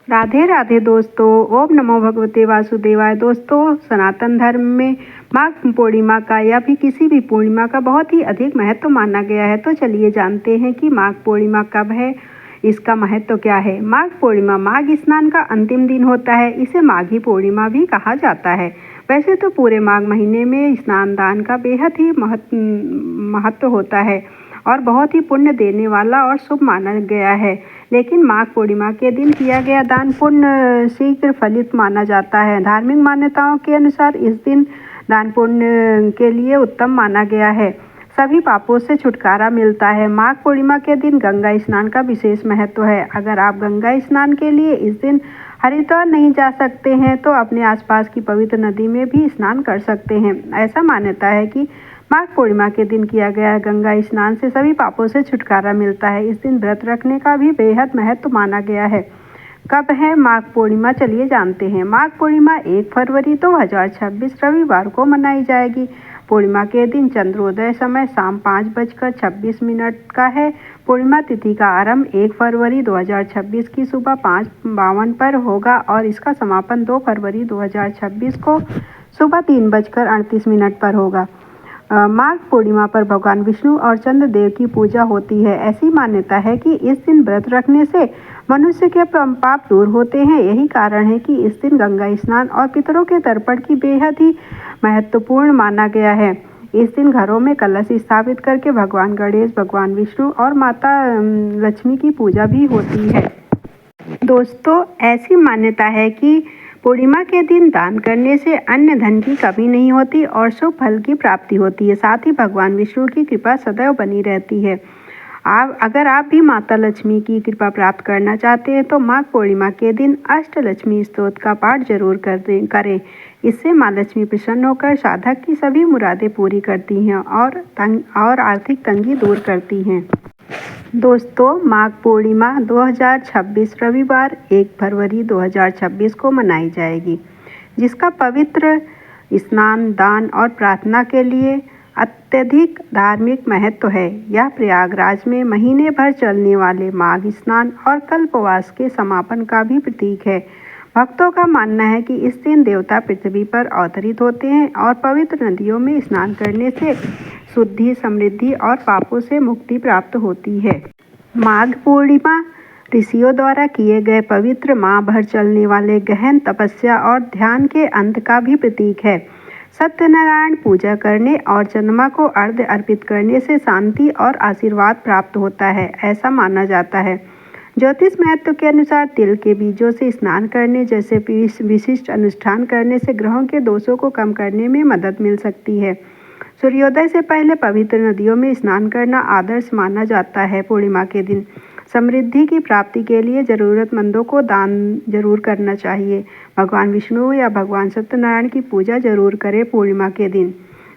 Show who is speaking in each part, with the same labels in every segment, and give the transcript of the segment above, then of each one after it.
Speaker 1: राधे राधे दोस्तों। ओम नमो भगवते वासुदेवाय। दोस्तों, सनातन धर्म में माघ पूर्णिमा का या फिर किसी भी पूर्णिमा का बहुत ही अधिक महत्व माना गया है। तो चलिए जानते हैं कि माघ पूर्णिमा कब है, इसका महत्व क्या है। माघ पूर्णिमा माघ स्नान का अंतिम दिन होता है। इसे माघी पूर्णिमा भी कहा जाता है। वैसे तो पूरे माघ महीने में स्नान दान का बेहद ही महत्व होता है और बहुत ही पुण्य देने वाला और शुभ माना गया है। लेकिन माघ पूर्णिमा के दिन किया गया दान पुण्य शीघ्र फलित माना जाता है। धार्मिक मान्यताओं के अनुसार इस दिन दान पुण्य के लिए उत्तम माना गया है। सभी पापों से छुटकारा मिलता है। माघ पूर्णिमा के दिन गंगा स्नान का विशेष महत्व है। अगर आप गंगा स्नान के लिए इस दिन हरिद्वार नहीं जा सकते हैं तो अपने आसपास की पवित्र नदी में भी स्नान कर सकते हैं। ऐसा मान्यता है कि माघ पूर्णिमा के दिन किया गया गंगा स्नान से सभी पापों से छुटकारा मिलता है। इस दिन व्रत रखने का भी बेहद महत्व माना गया है। कब है माघ पूर्णिमा, चलिए जानते हैं। माघ पूर्णिमा 1 फरवरी 2026 रविवार को मनाई जाएगी। पूर्णिमा के दिन चंद्रोदय समय शाम 5:26 का है। पूर्णिमा तिथि का आरंभ 1 फरवरी 2026 की सुबह 5:52 पर होगा और इसका समापन 2 फरवरी 2026 को सुबह 3:38 पर होगा। माघ पूर्णिमा पर भगवान विष्णु और चंद्रदेव की पूजा होती है। ऐसी मान्यता है कि इस दिन व्रत रखने से मनुष्य के पाप दूर होते हैं। यही कारण है कि इस दिन गंगा स्नान और पितरों के तर्पण की बेहद ही महत्वपूर्ण माना गया है। इस दिन घरों में कलश स्थापित करके भगवान गणेश, भगवान विष्णु और माता लक्ष्मी की पूजा भी होती है। दोस्तों, ऐसी मान्यता है कि पूर्णिमा के दिन दान करने से अन्न धन की कमी नहीं होती और शुभ फल की प्राप्ति होती है। साथ ही भगवान विष्णु की कृपा सदैव बनी रहती है। अगर आप भी माता लक्ष्मी की कृपा प्राप्त करना चाहते हैं तो माघ पूर्णिमा के दिन अष्टलक्ष्मी स्तोत्र का पाठ जरूर करें। इससे माँ लक्ष्मी प्रसन्न होकर साधक की सभी मुरादें पूरी करती हैं और आर्थिक तंगी दूर करती हैं। दोस्तों, माघ पूर्णिमा 2026 रविवार 1 फरवरी 2026 को मनाई जाएगी, जिसका पवित्र स्नान, दान और प्रार्थना के लिए अत्यधिक धार्मिक महत्व है। यह प्रयागराज में महीने भर चलने वाले माघ स्नान और कल्पवास के समापन का भी प्रतीक है। भक्तों का मानना है कि इस दिन देवता पृथ्वी पर अवतरित होते हैं और पवित्र नदियों में स्नान करने से शुद्धि, समृद्धि और पापों से मुक्ति प्राप्त होती है। माघ पूर्णिमा ऋषियों द्वारा किए गए पवित्र माह भर चलने वाले गहन तपस्या और ध्यान के अंत का भी प्रतीक है। सत्यनारायण पूजा करने और चंद्रमा को अर्घ्य अर्पित करने से शांति और आशीर्वाद प्राप्त होता है, ऐसा माना जाता है। ज्योतिष महत्व के अनुसार तिल के बीजों से स्नान करने जैसे विशिष्ट अनुष्ठान करने से ग्रहों के दोषों को कम करने में मदद मिल सकती है। सूर्योदय से पहले पवित्र नदियों में स्नान करना आदर्श माना जाता है। पूर्णिमा के दिन समृद्धि की प्राप्ति के लिए जरूरतमंदों को दान जरूर करना चाहिए। भगवान विष्णु या भगवान सत्यनारायण की पूजा जरूर करें पूर्णिमा के दिन।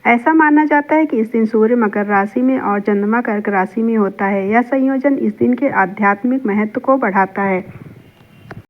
Speaker 1: ऐसा माना जाता है कि इस दिन सूर्य मकर राशि में और चंद्रमा कर्क राशि में होता है। यह संयोजन इस दिन के आध्यात्मिक महत्व को बढ़ाता है।